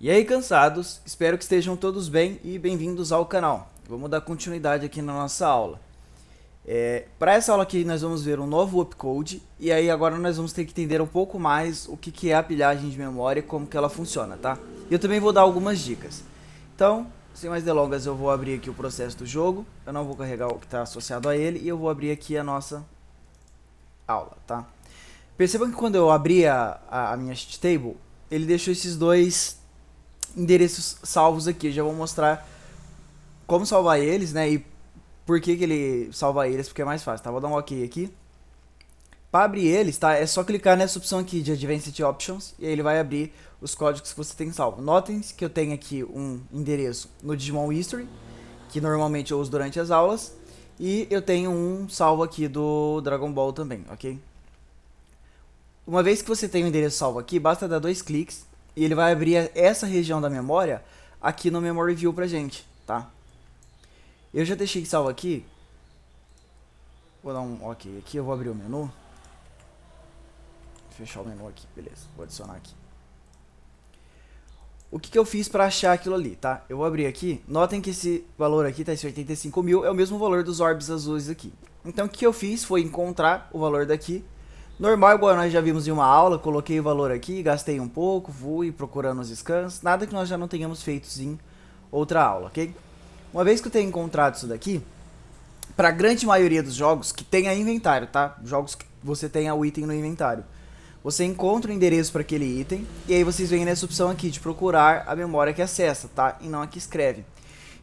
E aí, cansados? Espero que estejam todos bem e bem-vindos ao canal. Vamos dar continuidade aqui na nossa aula. Para essa aula aqui nós vamos ver um novo opcode e aí agora nós vamos ter que entender um pouco mais o que é a pilhagem de memória e como que ela funciona, tá? E eu também vou dar algumas dicas. Então, sem mais delongas, eu vou abrir aqui o processo do jogo, eu não vou carregar o que está associado a ele e eu vou abrir aqui a nossa aula, tá? Percebam que quando eu abri a minha sheet table, ele deixou esses dois endereços salvos aqui. Eu já vou mostrar como salvar eles, né, e por que ele salva eles, porque é mais fácil, tá? Vou dar um ok aqui. Para abrir eles, tá, é só clicar nessa opção aqui de Advanced Options e aí ele vai abrir os códigos que você tem salvo. Notem que eu tenho aqui um endereço no Digimon History, que normalmente eu uso durante as aulas, e eu tenho um salvo aqui do Dragon Ball também, ok? Uma vez que você tem o endereço salvo aqui, basta dar dois cliques e ele vai abrir essa região da memória aqui no Memory View pra gente, tá? Eu já deixei salvo aqui. Vou dar um ok aqui, eu vou abrir o menu. Fechar o menu aqui, beleza, vou adicionar aqui. O que eu fiz para achar aquilo ali, tá? Eu vou abrir aqui, notem que esse valor aqui, tá, esse 85 mil, é o mesmo valor dos orbes azuis aqui. Então o que eu fiz foi encontrar o valor daqui. Normal, igual nós já vimos em uma aula, coloquei o valor aqui, gastei um pouco, fui procurando os scans, nada que nós já não tenhamos feito em outra aula, ok? Uma vez que eu tenho encontrado isso daqui, para a grande maioria dos jogos que tenha inventário, tá? Jogos que você tenha o item no inventário, você encontra o endereço para aquele item, e aí vocês vêm nessa opção aqui de procurar a memória que acessa, tá? E não a que escreve.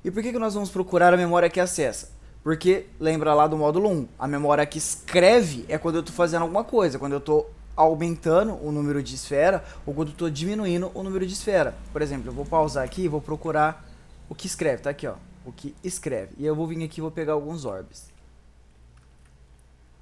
E por que nós vamos procurar a memória que acessa? Porque, lembra lá do módulo 1, a memória que escreve é quando eu estou fazendo alguma coisa, quando eu estou aumentando o número de esfera, ou quando eu estou diminuindo o número de esfera. Por exemplo, eu vou pausar aqui e vou procurar o que escreve, tá aqui ó, o que escreve. E eu vou vir aqui e vou pegar alguns orbes.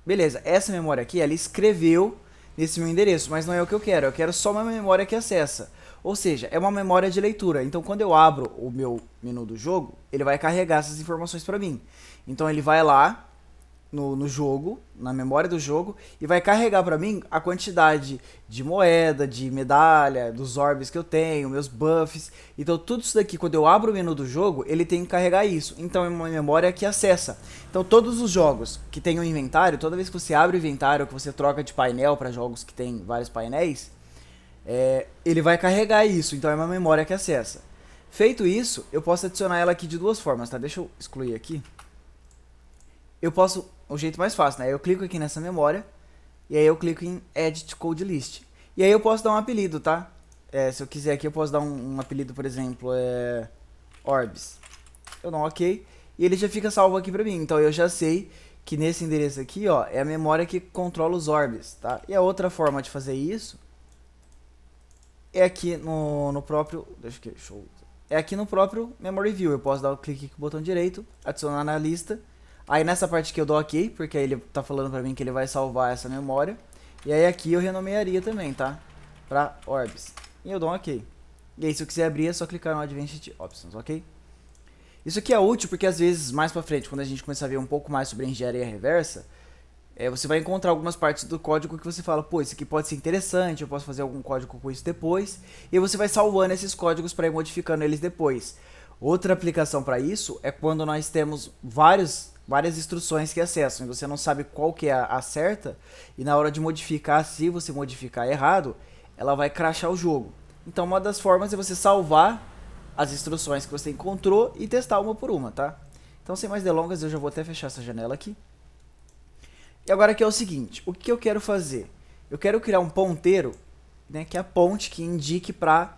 Beleza, essa memória aqui, ela escreveu nesse meu endereço, mas não é o que eu quero só uma memória que acessa. Ou seja, é uma memória de leitura. Então, quando eu abro o meu menu do jogo, ele vai carregar essas informações para mim. Então, ele vai lá no jogo, na memória do jogo, e vai carregar para mim a quantidade de moeda, de medalha, dos orbes que eu tenho, meus buffs. Então, tudo isso daqui, quando eu abro o menu do jogo, ele tem que carregar isso. Então, é uma memória que acessa. Então, todos os jogos que tem um inventário, toda vez que você abre o inventário, que você troca de painel para jogos que tem vários painéis, ele vai carregar isso, então é uma memória que acessa. Feito isso, eu posso adicionar ela aqui de duas formas, tá? Deixa eu excluir aqui. Eu posso, o jeito mais fácil, né? Eu clico aqui nessa memória, e aí eu clico em Edit Code List. E aí eu posso dar um apelido, tá? Se eu quiser aqui, eu posso dar um apelido, por exemplo, Orbs. Eu dou um ok, e ele já fica salvo aqui pra mim. Então eu já sei que nesse endereço aqui, ó, é a memória que controla os orbes, tá? E a outra forma de fazer isso é aqui no próprio, é aqui no próprio Memory View. Eu posso dar um clique com o botão direito, adicionar na lista. Aí nessa parte aqui eu dou ok, porque aí ele tá falando pra mim que ele vai salvar essa memória. E aí aqui eu renomearia também, tá? Pra Orbs. E eu dou um ok. E aí se eu quiser abrir é só clicar no Advanced Options, ok? Isso aqui é útil porque às vezes, mais pra frente, quando a gente começar a ver um pouco mais sobre engenharia reversa, você vai encontrar algumas partes do código que você fala, pô, isso aqui pode ser interessante, eu posso fazer algum código com isso depois, e você vai salvando esses códigos para ir modificando eles depois. Outra aplicação para isso é quando nós temos várias instruções que acessam, e você não sabe qual que é a certa, e na hora de modificar, se você modificar errado, ela vai crashar o jogo. Então uma das formas é você salvar as instruções que você encontrou e testar uma por uma, tá? Então sem mais delongas, eu já vou até fechar essa janela aqui. E agora aqui é o seguinte, o que eu quero fazer? Eu quero criar um ponteiro, né, que é a ponte que indique para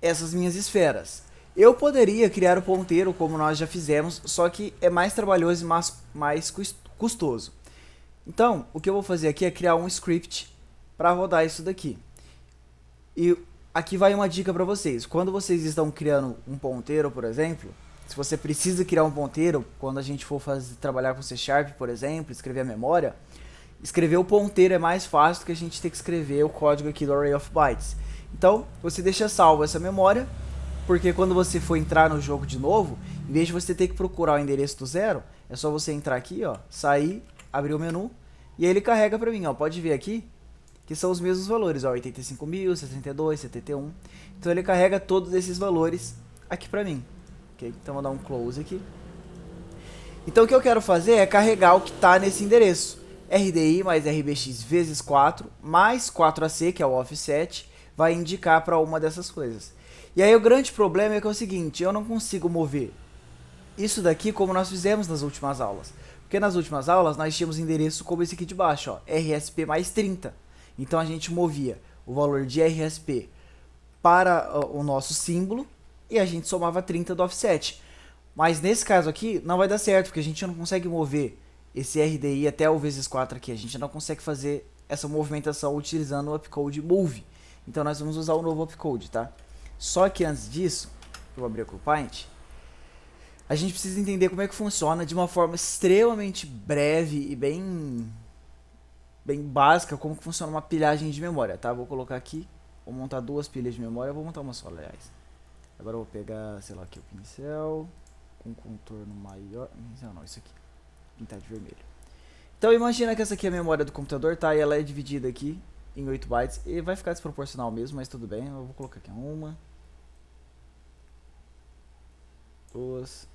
essas minhas esferas. Eu poderia criar o ponteiro como nós já fizemos, só que é mais trabalhoso e mais custoso. Então, o que eu vou fazer aqui é criar um script para rodar isso daqui. E aqui vai uma dica para vocês. Quando vocês estão criando um ponteiro, por exemplo, se você precisa criar um ponteiro, quando a gente for trabalhar com C Sharp, por exemplo, escrever a memória, escrever o ponteiro é mais fácil do que a gente ter que escrever o código aqui do Array of Bytes. Então, você deixa salvo essa memória, porque quando você for entrar no jogo de novo, em vez de você ter que procurar o endereço do zero, é só você entrar aqui, ó, sair, abrir o menu, e aí ele carrega pra mim, ó, pode ver aqui, que são os mesmos valores, ó, 85.000, 72, 71. Então ele carrega todos esses valores aqui pra mim, ok? Então vou dar um close aqui. Então o que eu quero fazer é carregar o que está nesse endereço, RDI mais RBX vezes 4, mais 4AC, que é o offset, vai indicar para uma dessas coisas. E aí o grande problema é que é o seguinte, eu não consigo mover isso daqui como nós fizemos nas últimas aulas. Porque nas últimas aulas nós tínhamos endereço como esse aqui de baixo, ó, RSP mais 30. Então a gente movia o valor de RSP para o nosso símbolo e a gente somava 30 do offset. Mas nesse caso aqui não vai dar certo, porque a gente não consegue mover esse RDI até o vezes 4 aqui. A gente não consegue fazer essa movimentação utilizando o upcode move. Então nós vamos usar o novo upcode, tá? Só que antes disso, eu vou abrir aqui o Paint. A gente precisa entender como é que funciona de uma forma extremamente breve e bem básica, como que funciona uma pilhagem de memória, tá? Vou colocar aqui, vou montar duas pilhas de memória, vou montar uma só, aliás. Agora eu vou pegar, sei lá, aqui o pincel, com contorno maior, pincel não, isso aqui, pintar de vermelho. Então imagina que essa aqui é a memória do computador, tá? E ela é dividida aqui em 8 bytes, e vai ficar desproporcional mesmo, mas tudo bem, eu vou colocar aqui uma, duas,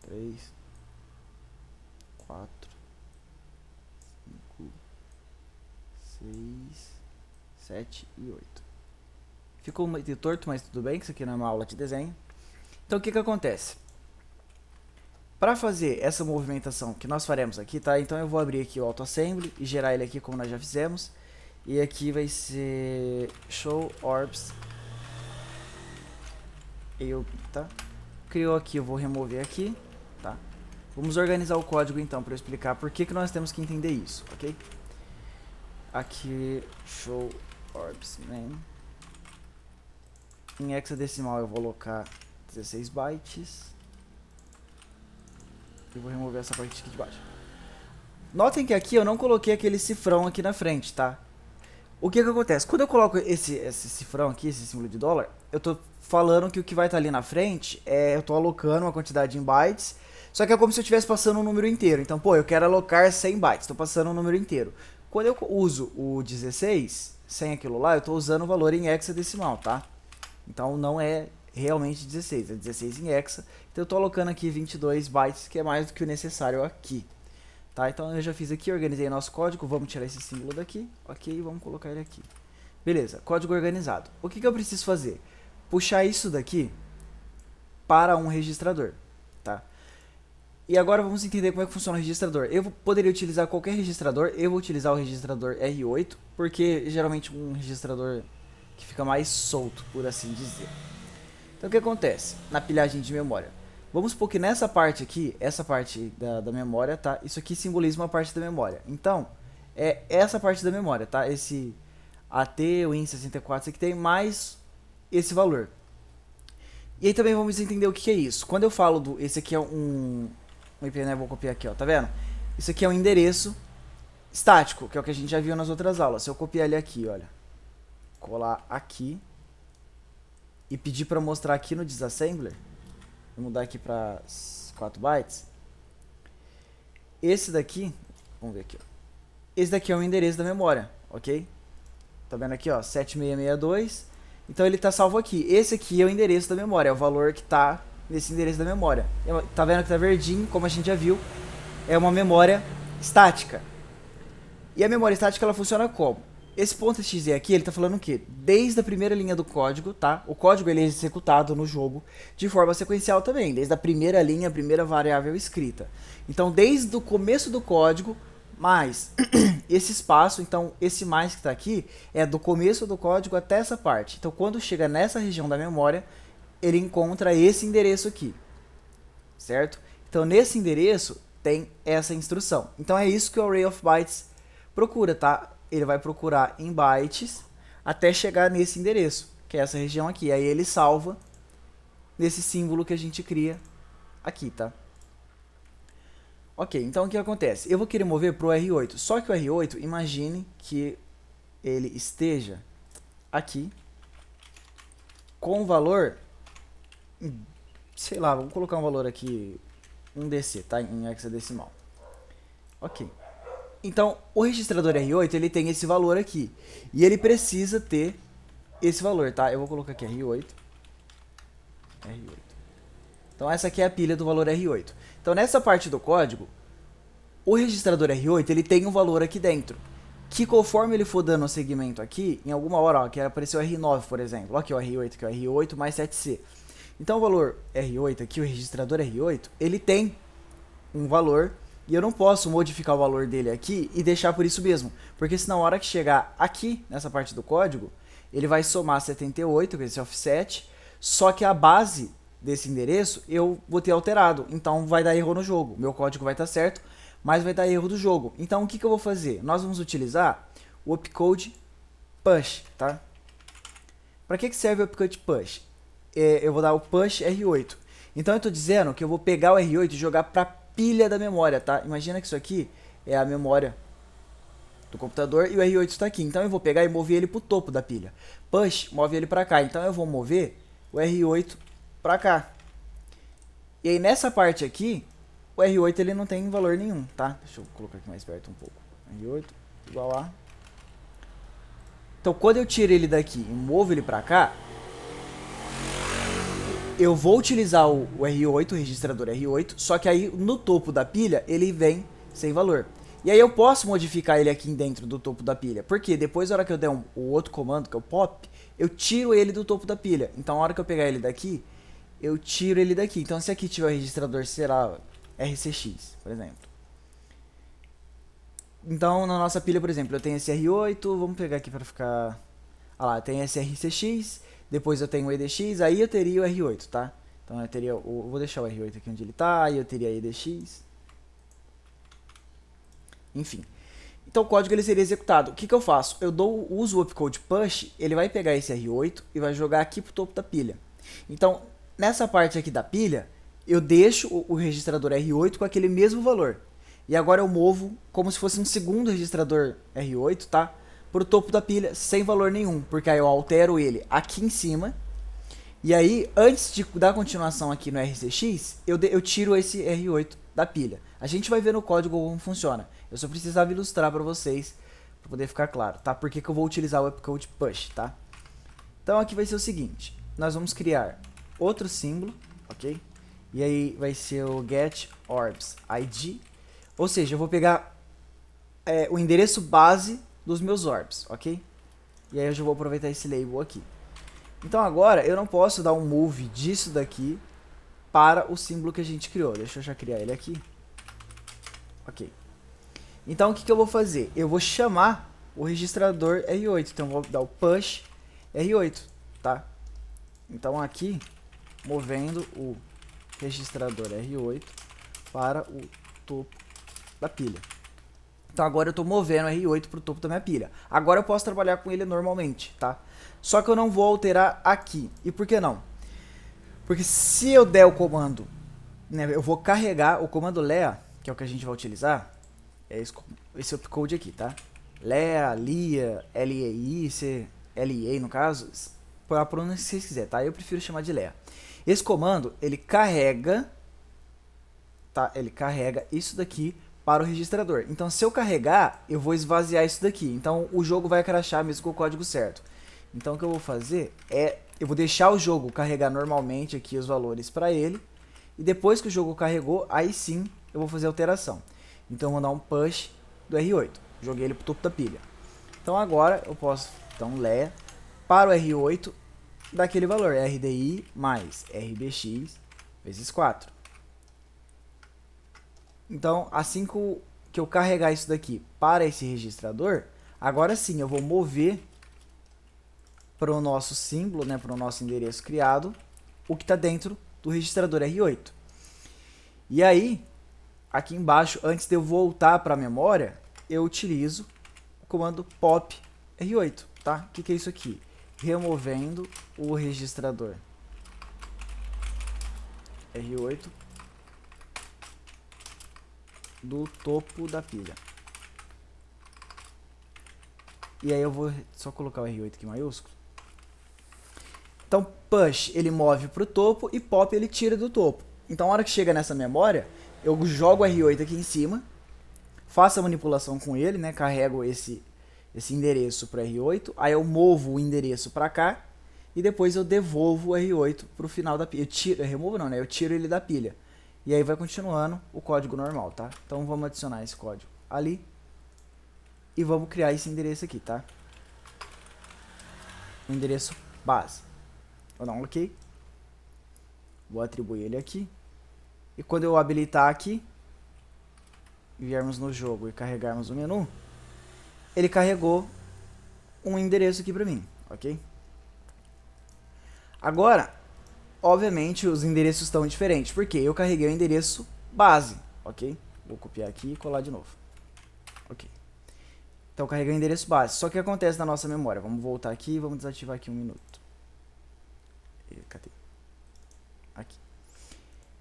3, 4, 5, 6, 7 e 8. Ficou meio torto, mas tudo bem, que isso aqui não é uma aula de desenho. Então o que que acontece? Para fazer essa movimentação que nós faremos aqui, tá? Então eu vou abrir aqui o AutoAssembly e gerar ele aqui como nós já fizemos. E aqui vai ser Show Orbs. Tá? Criou aqui, eu vou remover aqui, tá? Vamos organizar o código então para eu explicar por que nós temos que entender isso, ok? Aqui, Show Orbs Main. Em hexadecimal eu vou colocar 16 bytes. E vou remover essa parte aqui de baixo. Notem que aqui eu não coloquei aquele cifrão aqui na frente, tá? O que que acontece? Quando eu coloco esse cifrão aqui, esse símbolo de dólar, eu tô falando que o que vai estar ali na frente é... Eu tô alocando uma quantidade em bytes, só que é como se eu estivesse passando um número inteiro. Então, pô, eu quero alocar 100 bytes, tô passando um número inteiro. Quando eu uso o 16, sem aquilo lá, eu tô usando o valor em hexadecimal, tá? Então não é realmente 16, é 16 em hexa. Então eu tô alocando aqui 22 bytes, que é mais do que o necessário aqui. Tá, então eu já fiz aqui, organizei nosso código, vamos tirar esse símbolo daqui, ok, vamos colocar ele aqui. Beleza, código organizado. O que que eu preciso fazer? Puxar isso daqui para um registrador, tá? E agora vamos entender como é que funciona o registrador. Eu poderia utilizar qualquer registrador, eu vou utilizar o registrador R8, porque geralmente um registrador que fica mais solto, por assim dizer. Então o que acontece na pilhagem de memória? Vamos supor que nessa parte aqui, essa parte da memória, tá? Isso aqui simboliza uma parte da memória. Então, é essa parte da memória, tá? Esse AT, o Win64, isso aqui tem mais esse valor. E aí também vamos entender o que é isso. Quando eu falo do... Esse aqui é um IP, né? Vou copiar aqui, ó, tá vendo? Isso aqui é um endereço estático, que é o que a gente já viu nas outras aulas. Se eu copiar ele aqui, olha, colar aqui e pedir para mostrar aqui no disassembler, vou mudar aqui para 4 bytes. Esse daqui, vamos ver aqui, ó. Esse daqui é o endereço da memória, ok? Tá vendo aqui, ó, 7662. Então ele tá salvo aqui. Esse aqui é o endereço da memória, é o valor que tá nesse endereço da memória. Tá vendo que tá verdinho, como a gente já viu, é uma memória estática. E a memória estática ela funciona como? Esse ponto .exe aqui, ele tá falando o quê? Desde a primeira linha do código, tá? O código ele é executado no jogo de forma sequencial também, desde a primeira linha, a primeira variável escrita. Então, desde o começo do código, mais esse espaço, então esse mais que tá aqui, é do começo do código até essa parte. Então, quando chega nessa região da memória, ele encontra esse endereço aqui, certo? Então, nesse endereço, tem essa instrução. Então, é isso que o Array of Bytes procura, tá? Ele vai procurar em bytes até chegar nesse endereço, que é essa região aqui. Aí ele salva nesse símbolo que a gente cria aqui, tá? Ok, então o que acontece? Eu vou querer mover para o R8, só que o R8, imagine que ele esteja aqui com o valor, sei lá, vamos colocar um valor aqui, 1DC, tá? Em hexadecimal. Ok. Então, o registrador R8, ele tem esse valor aqui. E ele precisa ter esse valor, tá? Eu vou colocar aqui R8. Então, essa aqui é a pilha do valor R8. Então, nessa parte do código, o registrador R8, ele tem um valor aqui dentro. Que conforme ele for dando o segmento aqui, em alguma hora, ó, que apareceu R9, por exemplo. Ó, aqui o R8, que é o R8 mais 7C. Então, o valor R8 aqui, o registrador R8, ele tem um valor. E eu não posso modificar o valor dele aqui e deixar por isso mesmo. Porque senão, na hora que chegar aqui, nessa parte do código, ele vai somar 78, com esse offset. Só que a base desse endereço eu vou ter alterado. Então, vai dar erro no jogo. Meu código vai estar certo, mas vai dar erro do jogo. Então, o que eu vou fazer? Nós vamos utilizar o opcode push, tá? Para que serve o opcode push? Eu vou dar o push R8. Então, eu estou dizendo que eu vou pegar o R8 e jogar para pilha da memória, tá? Imagina que isso aqui é a memória do computador e o R8 está aqui. Então eu vou pegar e mover ele para o topo da pilha. Push move ele para cá. Então eu vou mover o R8 para cá. E aí nessa parte aqui, o R8 ele não tem valor nenhum, tá? Deixa eu colocar aqui mais perto um pouco. R8 igual a... Então quando eu tiro ele daqui e movo ele para cá, eu vou utilizar o R8, o registrador R8, só que aí no topo da pilha ele vem sem valor. E aí eu posso modificar ele aqui dentro do topo da pilha, porque depois na hora que eu der o outro comando, que é o pop, eu tiro ele do topo da pilha. Então na hora que eu pegar ele daqui, eu tiro ele daqui. Então se aqui tiver o registrador, será RCX, por exemplo. Então na nossa pilha, por exemplo, eu tenho esse R8, vamos pegar aqui para ficar... Ah lá, tem esse RCX... Depois eu tenho o EDX, aí eu teria o R8, tá? Então eu teria vou deixar o R8 aqui onde ele tá, aí eu teria EDX. Enfim. Então o código ele seria executado. O que eu faço? Eu uso o opcode push, ele vai pegar esse R8 e vai jogar aqui pro topo da pilha. Então, nessa parte aqui da pilha, eu deixo o registrador R8 com aquele mesmo valor. E agora eu movo como se fosse um segundo registrador R8, tá? Pro topo da pilha sem valor nenhum, porque aí eu altero ele aqui em cima. E aí, antes de dar continuação aqui no RCX, eu tiro esse R8 da pilha. A gente vai ver no código como funciona. Eu só precisava ilustrar para vocês, para poder ficar claro, tá? Por que eu vou utilizar o opcode push, tá? Então aqui vai ser o seguinte, nós vamos criar outro símbolo, ok? E aí vai ser o get orbs id, ou seja, eu vou pegar o endereço base dos meus orbs, ok? E aí eu já vou aproveitar esse label aqui. Então agora eu não posso dar um move disso daqui para o símbolo que a gente criou. Deixa eu já criar ele aqui. Ok. Então o que eu vou fazer? Eu vou chamar o registrador R8. Então eu vou dar o push R8, tá? Então aqui, movendo o registrador R8 para o topo da pilha. Então agora eu estou movendo o R8 para o topo da minha pilha. Agora eu posso trabalhar com ele normalmente, tá? Só que eu não vou alterar aqui. E por que não? Porque se eu der o comando, né, eu vou carregar o comando lea, que é o que a gente vai utilizar, é esse opcode aqui, tá? Lea, lia, lei, lea no caso, a pronúncia que vocês quiserem, tá? Eu prefiro chamar de lea. Esse comando, ele carrega, tá? Ele carrega isso daqui para o registrador. Então, se eu carregar, eu vou esvaziar isso daqui. Então, o jogo vai crashar mesmo com o código certo. Então, o que eu vou fazer é... Eu vou deixar o jogo carregar normalmente aqui os valores para ele. E depois que o jogo carregou, aí sim eu vou fazer a alteração. Então, eu vou dar um push do R8. Joguei ele para o topo da pilha. Então, agora eu posso... Então, lea para o R8 daquele valor. RDI mais RBX vezes 4. Então, assim que eu carregar isso daqui para esse registrador, agora sim eu vou mover para o nosso símbolo, né, para o nosso endereço criado, o que está dentro do registrador R8. E aí, aqui embaixo, antes de eu voltar para a memória, eu utilizo o comando pop R8, tá? O que é isso aqui? Removendo o registrador R8 do topo da pilha. E aí eu vou só colocar o R8 aqui maiúsculo. Então push ele move para o topo e pop ele tira do topo. Então a hora que chega nessa memória, eu jogo o R8 aqui em cima, faço a manipulação com ele, né? Carrego esse endereço para R8, aí eu movo o endereço para cá e depois eu devolvo o R8 para o final da pilha. Eu removo não, né? Eu tiro ele da pilha. E aí vai continuando o código normal, tá? Então vamos adicionar esse código ali e vamos criar esse endereço aqui, tá? O endereço base. Vou dar um OK. Vou atribuir ele aqui. E quando eu habilitar aqui, viermos no jogo e carregarmos o menu, ele carregou um endereço aqui para mim, ok? Agora, obviamente, os endereços estão diferentes, porque eu carreguei o endereço base, ok? Vou copiar aqui e colar de novo. Ok. Então, eu carreguei o endereço base. Só que o que acontece na nossa memória? Vamos voltar aqui e vamos desativar aqui um minuto. Cadê? Aqui.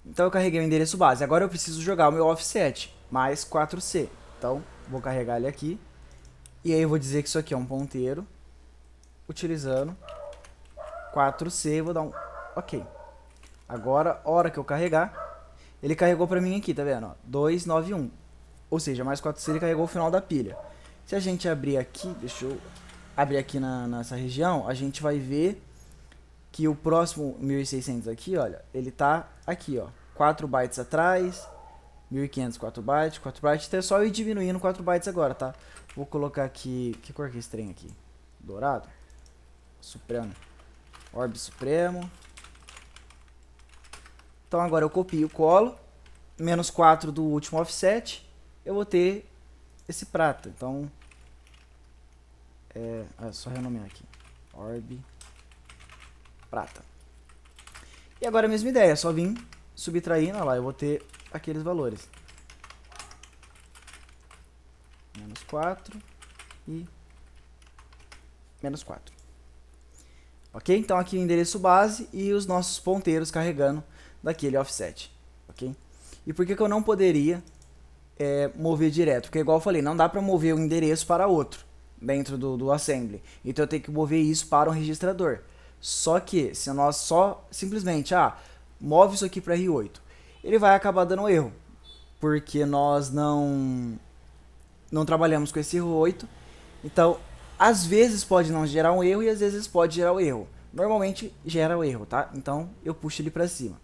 Então, eu carreguei o endereço base. Agora, eu preciso jogar o meu offset, mais 4C. Então, vou carregar ele aqui. E aí, eu vou dizer que isso aqui é um ponteiro, utilizando 4C. Vou dar um OK. Agora, hora que eu carregar, ele carregou pra mim aqui, tá vendo? Ó, 291. Ou seja, mais 4C ele carregou o final da pilha. Se a gente abrir aqui, deixa eu abrir aqui nessa região, a gente vai ver que o próximo 1600 aqui, olha, ele tá aqui, ó, 4 bytes atrás, 1500 4 bytes, então é só eu ir diminuindo 4 bytes agora, tá? Vou colocar aqui, que cor que é esse trem aqui? Dourado? Supremo. Orbe Supremo. Então agora eu copio o colo, menos 4 do último offset, eu vou ter esse prata. Então, é só renomear aqui. Orbe prata. E agora a mesma ideia, é só vir subtraindo, olha lá, eu vou ter aqueles valores. Menos 4 e menos 4. Ok? Então aqui o endereço base e os nossos ponteiros carregando daquele offset. Ok? E por que que eu não poderia mover direto? Porque igual eu falei, não dá para mover um endereço para outro dentro do assembly. Então eu tenho que mover isso para um registrador. Só que se nós só simplesmente move isso aqui para R8, ele vai acabar dando erro, porque nós não trabalhamos com esse R8. Então às vezes pode não gerar um erro e às vezes pode gerar um erro. Normalmente gera o erro, tá? Então eu puxo ele para cima.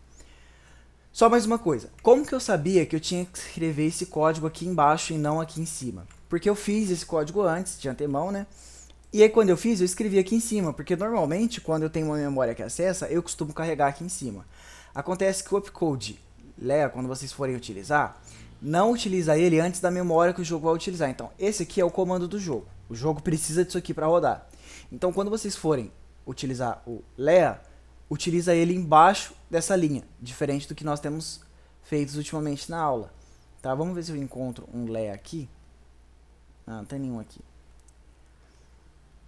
Só mais uma coisa, como que eu sabia que eu tinha que escrever esse código aqui embaixo e não aqui em cima? Porque eu fiz esse código antes, de antemão, né? E aí quando eu fiz, eu escrevi aqui em cima, porque normalmente quando eu tenho uma memória que acessa, eu costumo carregar aqui em cima. Acontece que o opcode Lea, quando vocês forem utilizar, não utiliza ele antes da memória que o jogo vai utilizar. Então esse aqui é o comando do jogo. O jogo precisa disso aqui para rodar. Então quando vocês forem utilizar o Lea, utiliza ele embaixo dessa linha, diferente do que nós temos feito ultimamente na aula. Tá? Vamos ver se eu encontro um Lea aqui. Não tem nenhum aqui.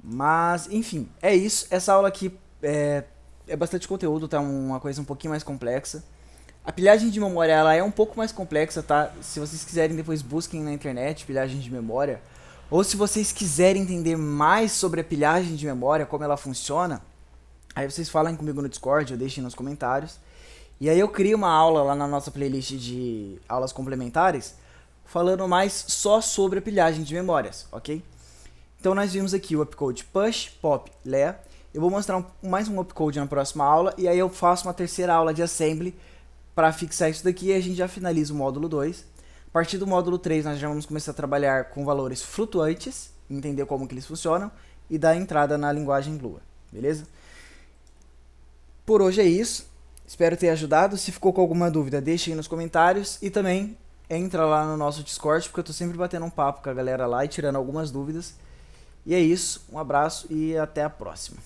Mas, enfim, é isso. Essa aula aqui é bastante conteúdo, tá? Uma coisa um pouquinho mais complexa. A pilhagem de memória ela é um pouco mais complexa, tá? Se vocês quiserem, depois busquem na internet pilhagem de memória. Ou se vocês quiserem entender mais sobre a pilhagem de memória, como ela funciona, aí vocês falem comigo no Discord, ou deixem nos comentários. E aí eu crio uma aula lá na nossa playlist de aulas complementares, falando mais só sobre a pilhagem de memórias, ok? Então nós vimos aqui o opcode push, pop, lea. Eu vou mostrar mais um opcode na próxima aula, e aí eu faço uma terceira aula de assembly para fixar isso daqui e a gente já finaliza o módulo 2. A partir do módulo 3 nós já vamos começar a trabalhar com valores flutuantes, entender como que eles funcionam e dar entrada na linguagem Lua, beleza? Por hoje é isso, espero ter ajudado. Se ficou com alguma dúvida, deixe aí nos comentários e também entra lá no nosso Discord, porque eu tô sempre batendo um papo com a galera lá e tirando algumas dúvidas. E é isso, um abraço e até a próxima.